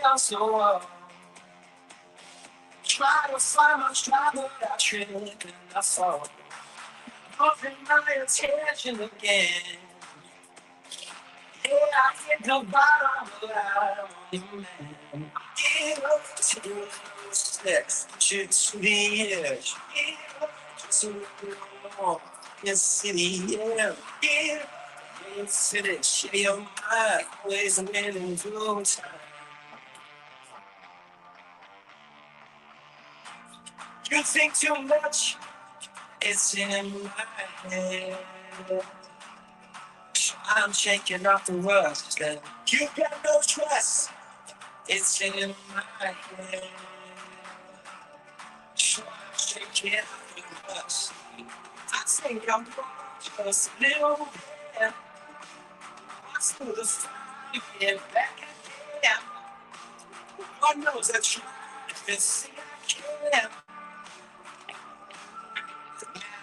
against the wall. Try to find my stride, but I trip and I fall. Putting my attention again. Yeah, I hit the bottom, but I'm the man. Give up to the sex, to the edge. Give up to the more. Yes, city, yeah. Give up. City, shit, your mind, always a minute through time. You think too much, it's in my head. I'm shaking off the rust. And you got no trust, it's in my head. I'm shaking off the rust. I think I'm wrong, just a little bit. What's through the fire, get back again. God knows I tried to see I can. Now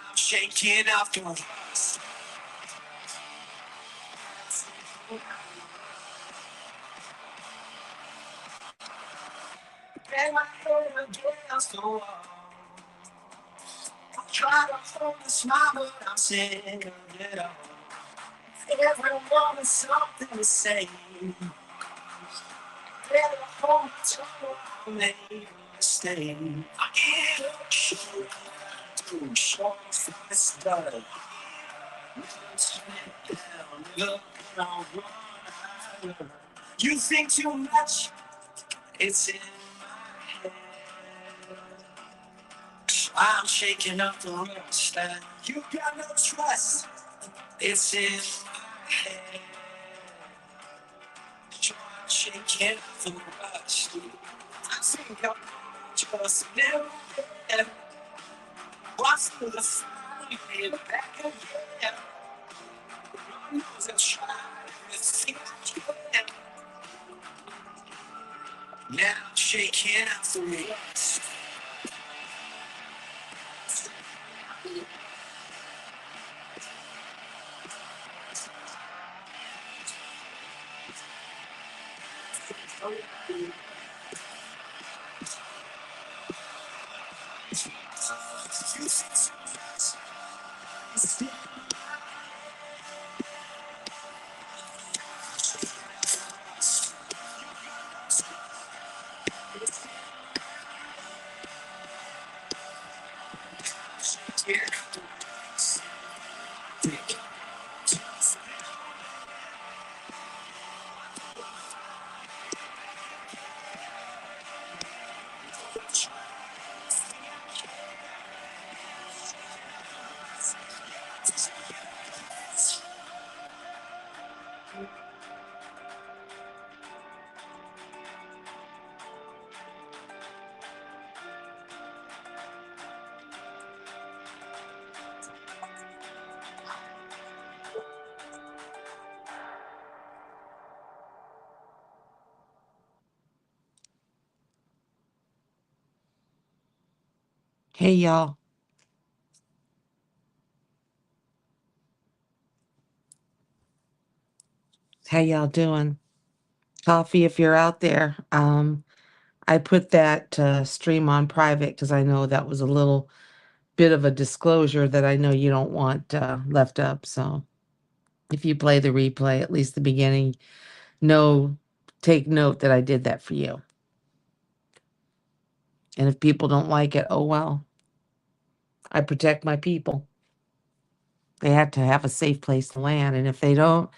I'm shaking off the rust. Bang my head against the wall. I try to hold a smile, but I'm sick of it all. Everyone has something to say. Better hold my tongue, I made a mistake. I get up, show do, show for this done. You think too much, it's in my head. I'm shaking up the rust. You got no trust, it's in my head. I'm shaking up the rust. I think I'm just a little bit. What's through the fire, get back again. God knows I tried everything I can. Now I'm shaking up the rust. Hey y'all. How y'all doing? Coffee if you're out there. I put that stream on private because I know that was a little bit of a disclosure that I know you don't want left up. So if you play the replay, at least the beginning, know, take note that I did that for you. And if people don't like it, oh well. I protect my people. They have to have a safe place to land. And if they don't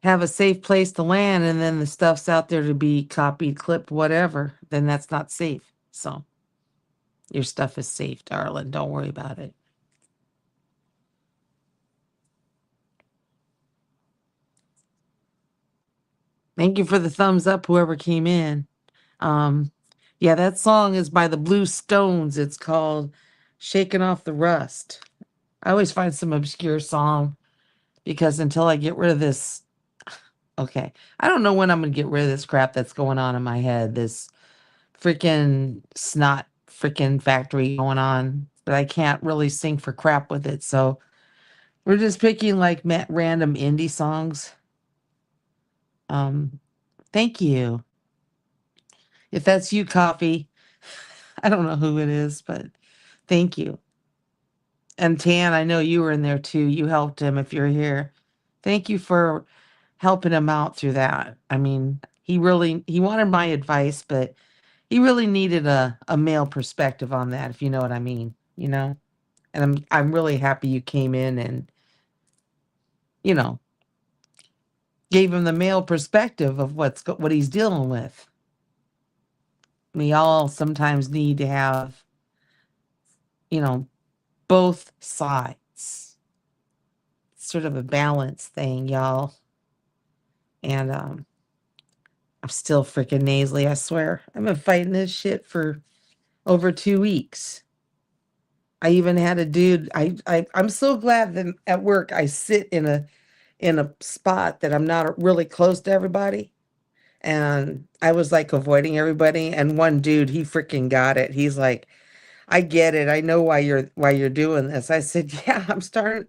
have a safe place to land and then the stuff's out there to be copied, clipped, whatever, then that's not safe. So your stuff is safe, darling. Don't worry about it. Thank you for the thumbs up, whoever came in. Yeah, that song is by the Blue Stones. It's called Shaking Off the Rust. I always find some obscure song because until I get rid of this, okay, I don't know when I'm going to get rid of this crap that's going on in my head. This freaking snot freaking factory going on, but I can't really sing for crap with it. So we're just picking like random indie songs. Thank you. If that's you, Coffee, I don't know who it is, but thank you. And Tan, I know you were in there too. You helped him if you're here. Thank you for helping him out through that. I mean, he wanted my advice, but he really needed a male perspective on that, if you know what I mean, you know? And I'm really happy you came in and, you know, gave him the male perspective of what he's dealing with. We all sometimes need to have, you know, both sides. It's sort of a balance thing, y'all. And I'm still freaking nasally, I swear. I've been fighting this shit for over 2 weeks. I even had a dude. I'm so glad that at work I sit in a spot that I'm not really close to everybody. And I was like avoiding everybody. And one dude, he freaking got it. He's like, I get it. I know why you're doing this. I said, yeah, I'm trying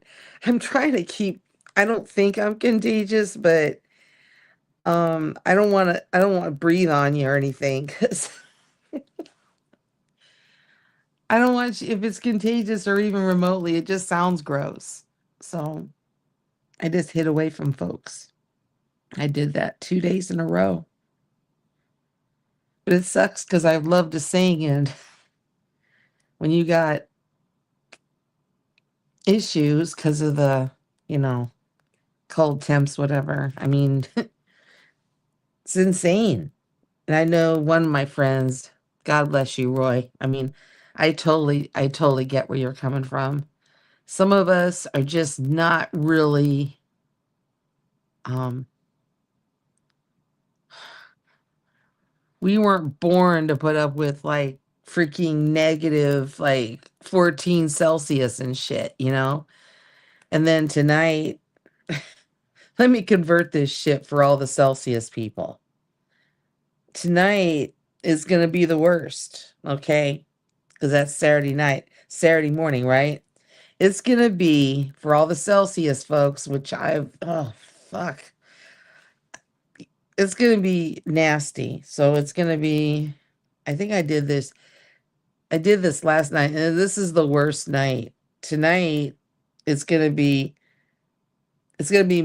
to keep, I don't think I'm contagious, but I don't want to breathe on you or anything because I don't want if it's contagious or even remotely, it just sounds gross. So I just hid away from folks. I did that 2 days in a row. But it sucks because I love to sing, and when you got issues because of the, you know, cold temps, whatever, I mean, it's insane. And I know one of my friends, God bless you, Roy. I mean, I totally get where you're coming from. Some of us are just not really, um, we weren't born to put up with like freaking negative, like 14 Celsius and shit, you know? And then tonight, let me convert this shit for all the Celsius people. Tonight is going to be the worst, okay? Because that's Saturday night, Saturday morning, right? It's going to be for all the Celsius folks, which oh, fuck. It's going to be nasty. So it's going to be, I think I did this last night, and this is the worst night. Tonight, it's going to be, it's going to be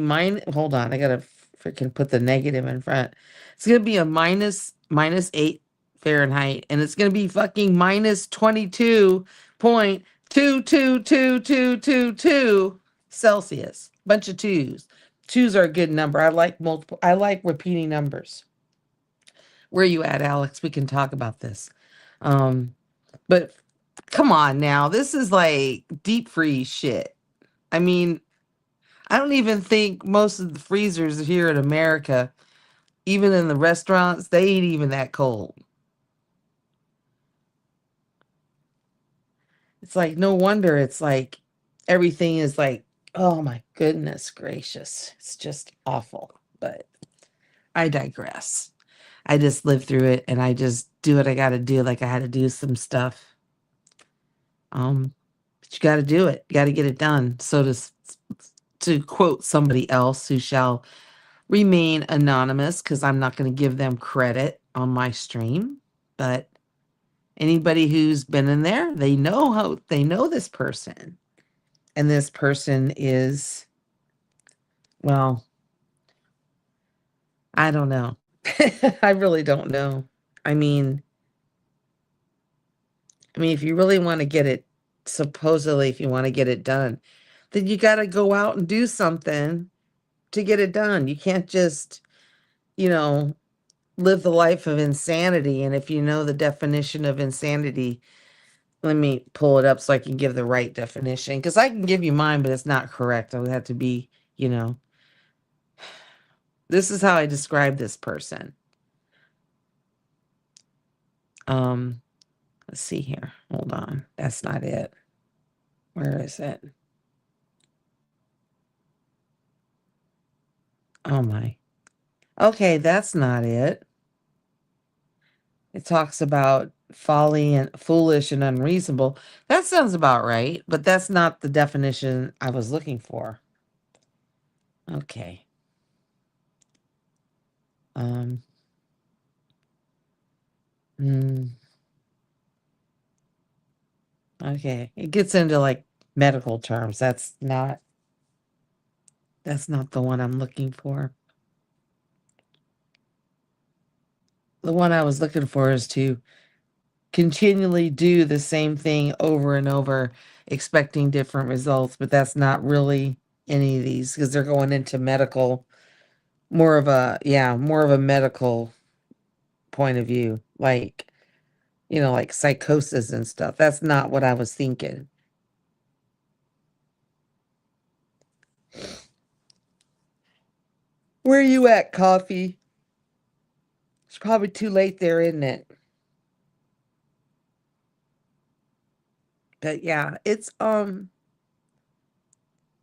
hold on, I got to freaking put the negative in front. It's going to be a minus 8 Fahrenheit, and it's going to be fucking minus 22.222222 Celsius. Bunch of twos. Twos are a good number. I like repeating numbers. Where are you at, Alex? We can talk about this. But come on now. This is like deep freeze shit. I mean, I don't even think most of the freezers here in America, even in the restaurants, they ain't even that cold. It's like no wonder it's like everything is like, oh my goodness gracious. It's just awful. But I digress. I just live through it and I just do what I got to do. Like I had to do some stuff. But you got to do it. You got to get it done. So to quote somebody else who shall remain anonymous because I'm not going to give them credit on my stream, but anybody who's been in there, they know this person. And this person is, well, I don't know. I really don't know. I mean, if you really want to get it, supposedly, if you want to get it done, then you got to go out and do something to get it done. You can't just, you know, live the life of insanity. And if you know the definition of insanity, let me pull it up so I can give the right definition. Because I can give you mine, but it's not correct. I would have to be, you know, this is how I describe this person. Let's see here. Hold on. That's not it. Where is it? Oh my. Okay, that's not it. It talks about folly and foolish and unreasonable. That sounds about right, but that's not the definition I was looking for. Okay. Um Mm, okay. It gets into like medical terms. That's not the one I'm looking for. The one I was looking for is to continually do the same thing over and over, expecting different results, but that's not really any of these because they're going into medical, more of a medical point of view, like, like psychosis and stuff. That's not what I was thinking. Where you at, coffee? It's probably too late there, isn't it? But yeah, it's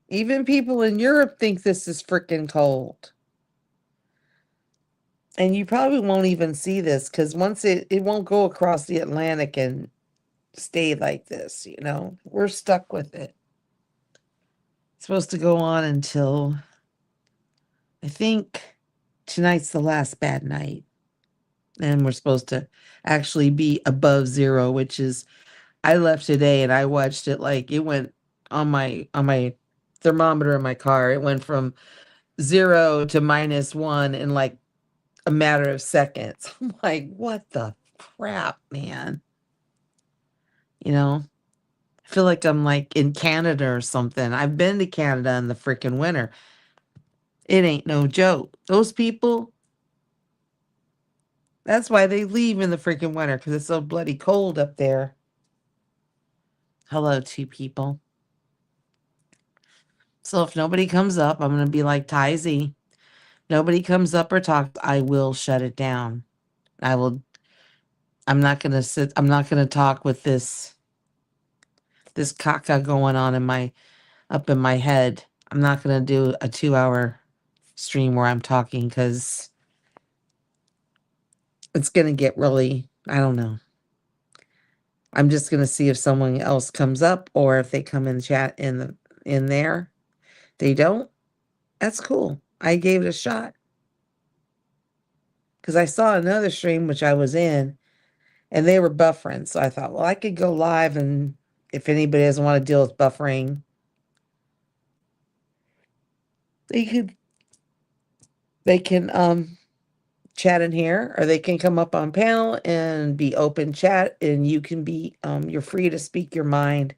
even people in Europe think this is freaking cold. And you probably won't even see this because once it won't go across the Atlantic and stay like this. We're stuck with it. It's supposed to go on until I think tonight's the last bad night. And we're supposed to actually be above zero, which is I left today and I watched it like it went on my thermometer in my car. It went from 0 to -1 in like a matter of seconds. I'm like, what the crap, man? You know, I feel like I'm like in Canada or something. I've been to Canada in the freaking winter. It ain't no joke. Those people, that's why they leave in the freaking winter because it's so bloody cold up there. Hello, two people. So if nobody comes up, I'm going to be like Ty Z. Nobody comes up or talks, I will shut it down. I will, I'm not going to I'm not going to talk with this caca going on up in my head. I'm not going to do a 2-hour stream where I'm talking because it's going to get really, I don't know. I'm just going to see if someone else comes up or if they come in chat in there. They don't. That's cool. I gave it a shot because I saw another stream which I was in and they were buffering. So I thought, well, I could go live and if anybody doesn't want to deal with buffering, they could they can chat in here or they can come up on panel and be open chat and you can be you're free to speak your mind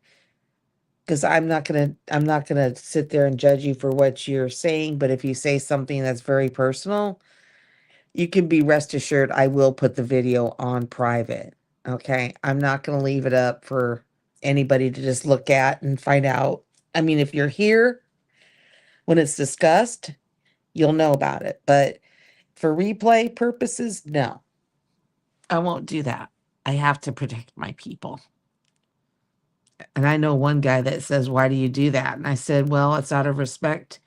because I'm not gonna sit there and judge you for what you're saying, but if you say something that's very personal, you can be rest assured I will put the video on private. Okay, I'm not gonna leave it up for anybody to just look at and find out. I mean, if you're here when it's discussed, you'll know about it, but for replay purposes, no, I won't do that. I have to protect my people. And I know one guy that says, why do you do that? And I said, well, it's out of respect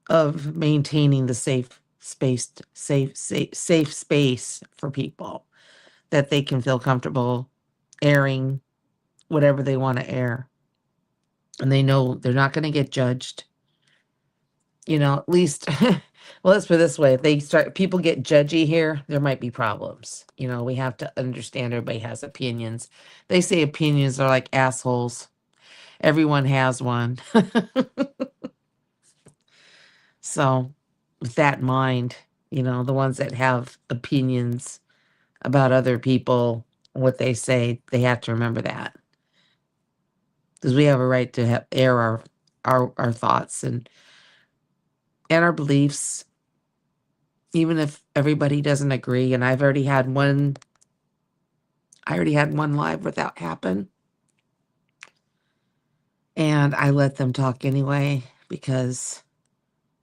of maintaining the safe space for people that they can feel comfortable airing whatever they want to air. And they know they're not going to get judged. At least, well, let's put it this way. If people get judgy here, there might be problems. We have to understand everybody has opinions. They say opinions are like assholes. Everyone has one. So with that in mind, the ones that have opinions about other people, what they say, they have to remember that. Because we have a right to air our thoughts and our beliefs, even if everybody doesn't agree. And I already had one live without happen. And I let them talk anyway, because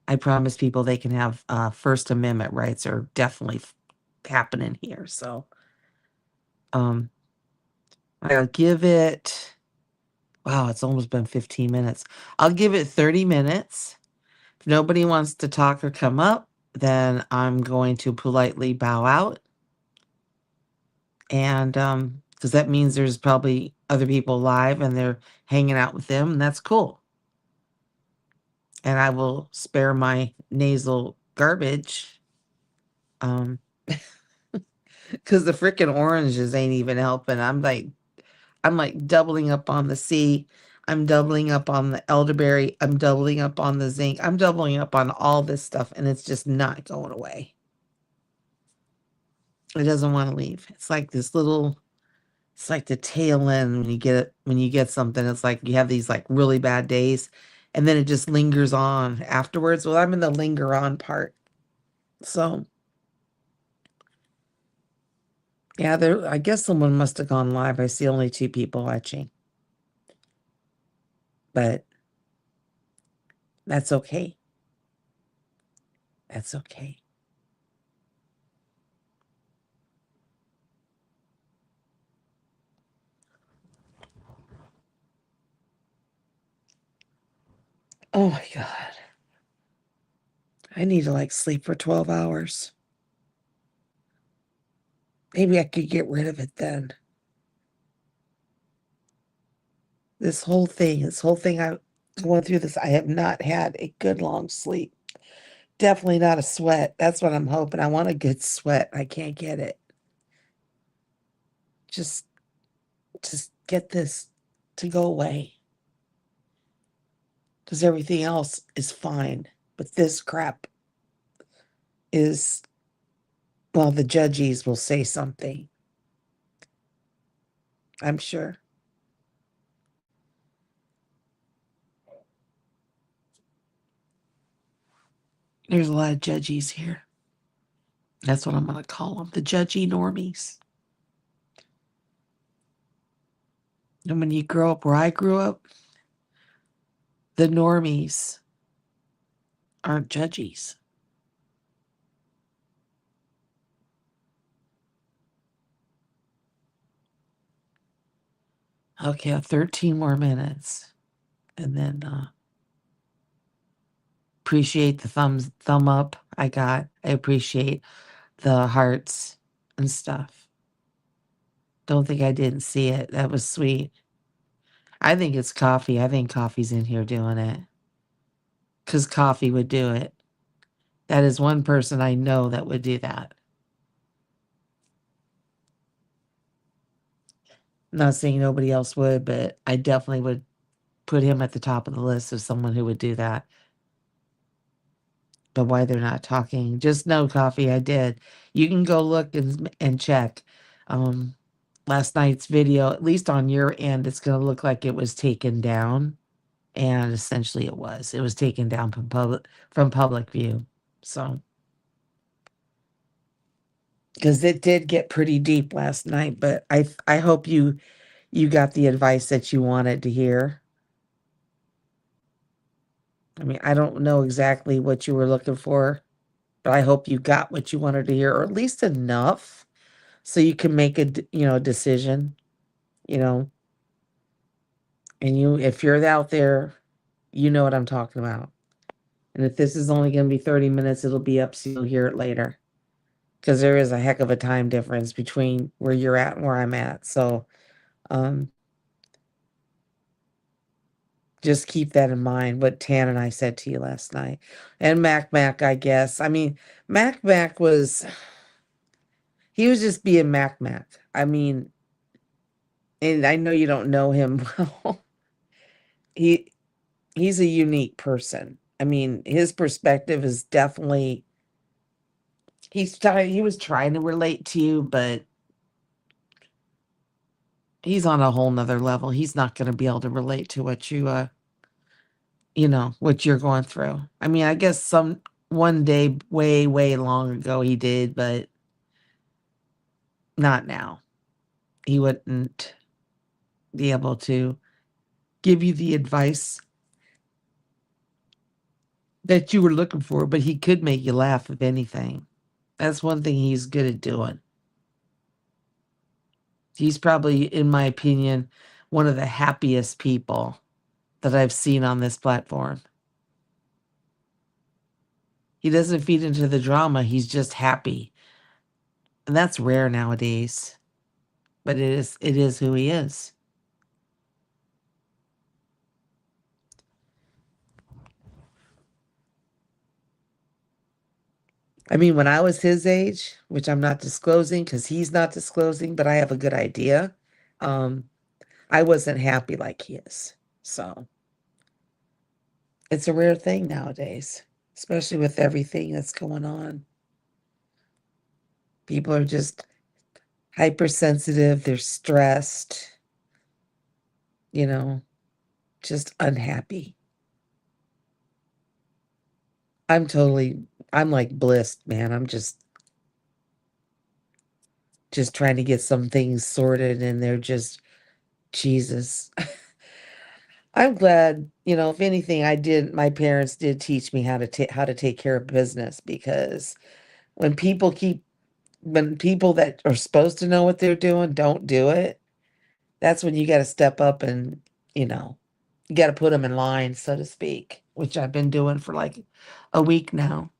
I promise people they can have First Amendment rights are definitely happening here. So I'll give it, wow, it's almost been 15 minutes. I'll give it 30 minutes. If nobody wants to talk or come up, then I'm going to politely bow out. And because that means there's probably other people live and they're hanging out with them, and that's cool. And I will spare my nasal garbage. because the freaking oranges ain't even helping. I'm like doubling up on the C. I'm doubling up on the elderberry. I'm doubling up on the zinc. I'm doubling up on all this stuff, and it's just not going away. It doesn't want to leave. It's like this little. It's like the tail end when you get it. When you get something, it's like you have these like really bad days, and then it just lingers on afterwards. Well, I'm in the linger on part, so. Yeah, there. I guess someone must have gone live. I see only 2 people watching, but that's okay. That's okay. Oh my God. I need to like sleep for 12 hours. Maybe I could get rid of it then. This whole thing I going through this, I have not had a good long sleep. Definitely not a sweat. That's what I'm hoping. I want a good sweat. I can't get it. Just just get this to go away. Because everything else is fine. But this crap is, well, the judges will say something. I'm sure. There's a lot of judges here. That's what I'm going to call them, the judgy normies. And when you grow up where I grew up, the normies aren't judges. Okay, 13 more minutes. And then appreciate the thumb up I got. I appreciate the hearts and stuff. Don't think I didn't see it. That was sweet. I think it's coffee. I think coffee's in here doing it. Because coffee would do it. That is one person I know that would do that. I'm not saying nobody else would, but I definitely would put him at the top of the list of someone who would do that. But why they're not talking, just know, coffee, I did. You can go look and check. Um, Last night's video, at least on your end, it's going to look like it was taken down, and essentially it was. It was taken down from public view. So, because it did get pretty deep last night, but I hope you got the advice that you wanted to hear. I mean, I don't know exactly what you were looking for, but I hope you got what you wanted to hear, or at least enough so you can make a decision, you know. And if you're out there, you know what I'm talking about. And if this is only going to be 30 minutes, it'll be up so you'll hear it later. Because there is a heck of a time difference between where you're at and where I'm at. So um, just keep that in mind, what Tan and I said to you last night. And Mac, I guess. I mean, Mac he was just being Mac. I mean, and I know you don't know him well. He he's a unique person. I mean, his perspective is definitely he was trying to relate to you, but he's on a whole nother level. He's not going to be able to relate to what what you're going through. I mean, I guess one day way, way long ago he did, but not now. He wouldn't be able to give you the advice that you were looking for, but he could make you laugh if anything. That's one thing he's good at doing. He's probably, in my opinion, one of the happiest people that I've seen on this platform. He doesn't feed into the drama, he's just happy. And that's rare nowadays. But it is who he is. I mean, when I was his age, which I'm not disclosing because he's not disclosing, but I have a good idea. Um, I wasn't happy like he is. So it's a rare thing nowadays, especially with everything that's going on. People are just hypersensitive, they're stressed, you know, just unhappy. I'm totally I'm like blissed, man. I'm just trying to get some things sorted and they're just Jesus. I'm glad, if anything, my parents did teach me how to take care of business because when when people that are supposed to know what they're doing don't do it, that's when you got to step up and, you know, you got to put them in line, so to speak, which I've been doing for like a week now.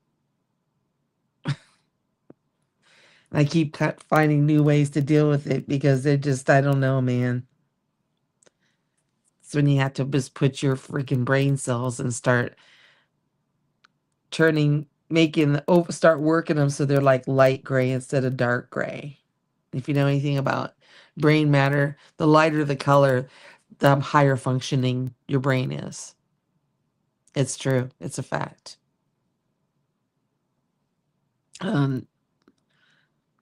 I keep finding new ways to deal with it because I don't know, man. It's when you have to just put your freaking brain cells and start start working them so they're like light gray instead of dark gray. If you know anything about brain matter, the lighter the color, the higher functioning your brain is. It's true. It's a fact. Um,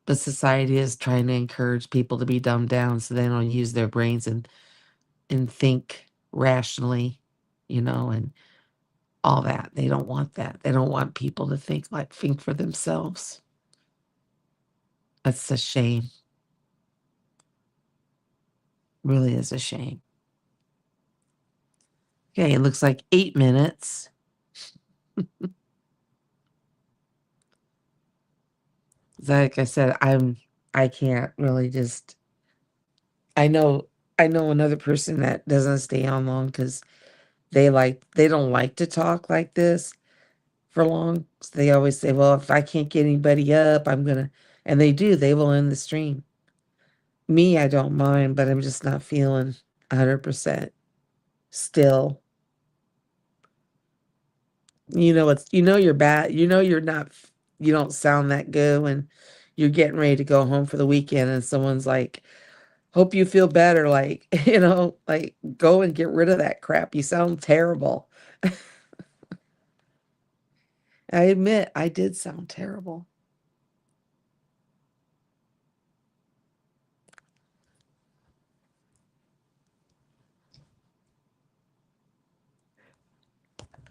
but society is trying to encourage people to be dumbed down so they don't use their brains and think rationally, and all that. They don't want that. They don't want people to think for themselves. That's a shame. Really is a shame. Okay, it looks like 8 minutes. Like I said, I can't really just I know I know another person that doesn't stay on long because they don't like to talk like this for long. So they always say, well, if I can't get anybody up, and they do, they will end the stream. Me, I don't mind, but I'm just not feeling 100% still. You're bad. You don't sound that good when you're getting ready to go home for the weekend and someone's like, hope you feel better. Like, like go and get rid of that crap. You sound terrible. I admit I did sound terrible.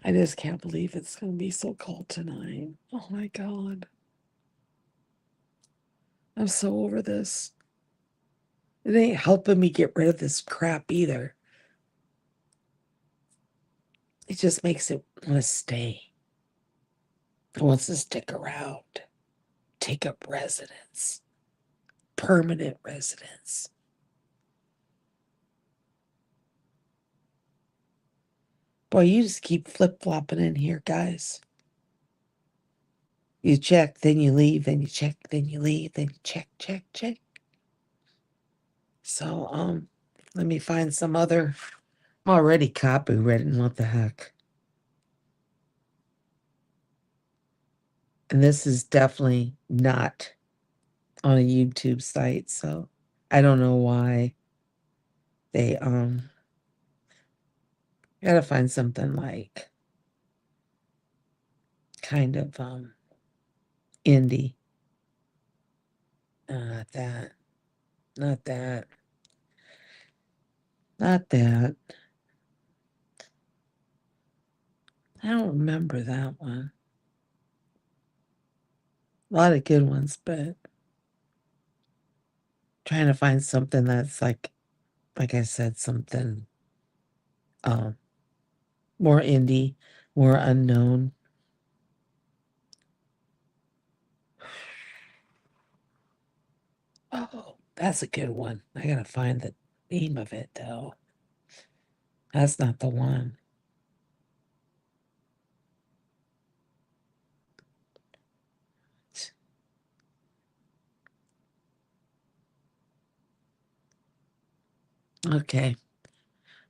I just can't believe it's going to be so cold tonight. Oh my God. I'm so over this. It ain't helping me get rid of this crap either. It just makes it want to stay. It wants to stick around, take up residence, permanent residence. Boy, you just keep flip flopping in here, guys. You check, then you leave, then you check, then you leave, then you check, check, check. So, let me find some other. I'm already copywritten. What the heck? And this is definitely not on a YouTube site, so I don't know why they gotta find something like kind of indie. No, not that. Not that. Not that. I don't remember that one. A lot of good ones, but trying to find something that's like I said, something um more indie, more unknown. Oh, that's a good one. I gotta find the name of it though. That's not the one. Okay.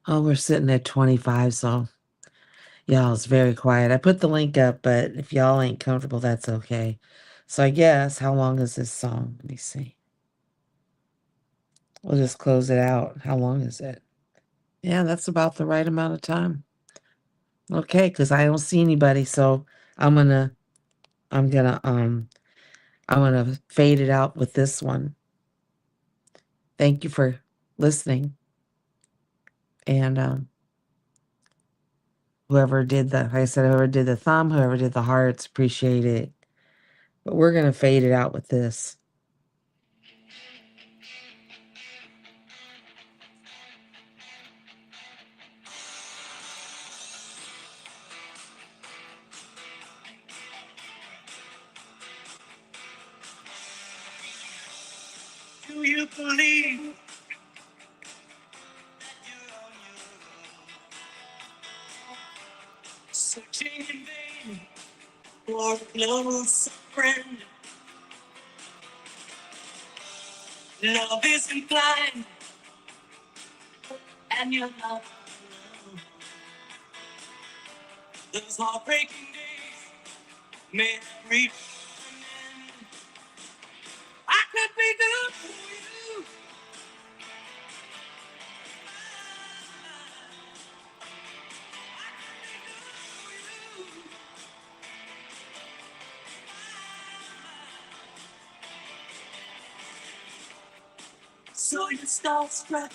Oh, we're sitting at 25, so Y'all, it's very quiet. I put the link up, but if y'all ain't comfortable, that's okay. So I guess, how long is this song? Let me see. We'll just close it out. How long is it? Yeah, that's about the right amount of time. Okay, because I don't see anybody, so I'm gonna I'm gonna um I'm gonna fade it out with this one. Thank you for listening. And whoever did the like I said, whoever did the thumb, whoever did the hearts, appreciate it. But we're gonna fade it out with this. Do you believe that you're on your own? Searching in vain for a close friend. Love isn't blind, and you're not alone. Those heartbreaking days may reach an end. I could be good for you. So you start struck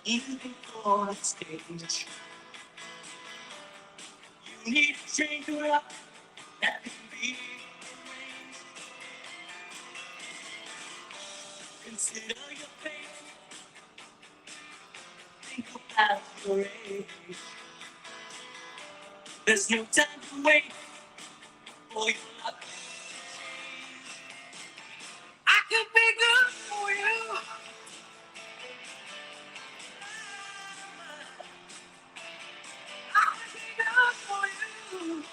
even before the stage. You need to change your life that can be arranged. Consider your fate, think about your age. There's no time to wait for your love to change. I could be good for you. I could be good for you.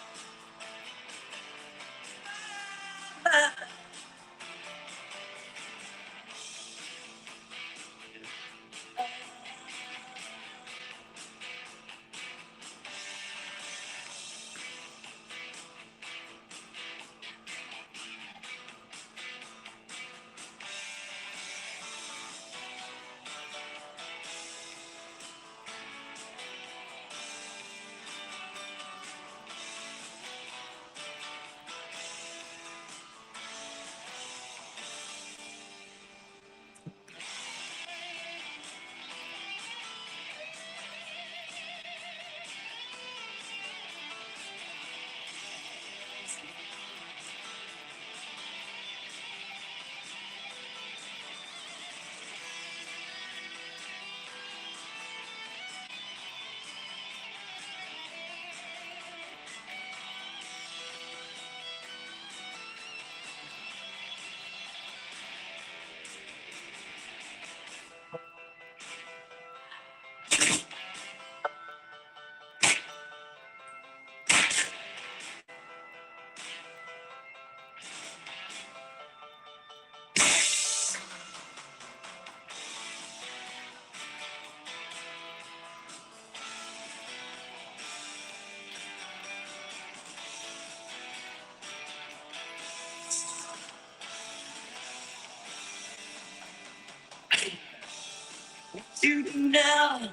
You do now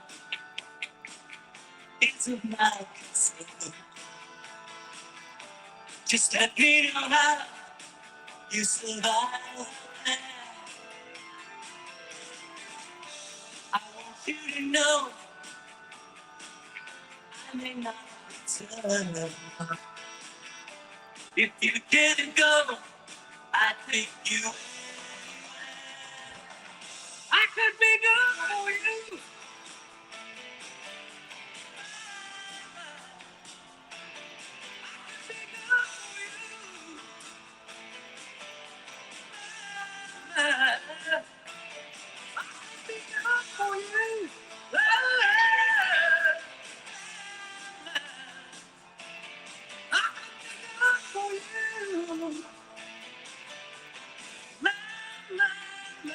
is of my concern. Just let me know how you survive. I want you to know I may not return. If you didn't go, I think you. I could be good for you. Be good for you. Be good for you. I could be good for you. La, la, la,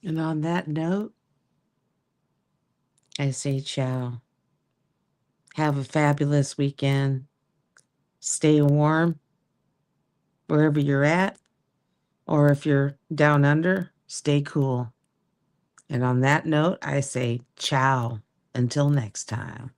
And on that note, I say ciao. Have a fabulous weekend. Stay warm wherever you're at, or if you're down under, stay cool. And on that note, I say ciao until next time.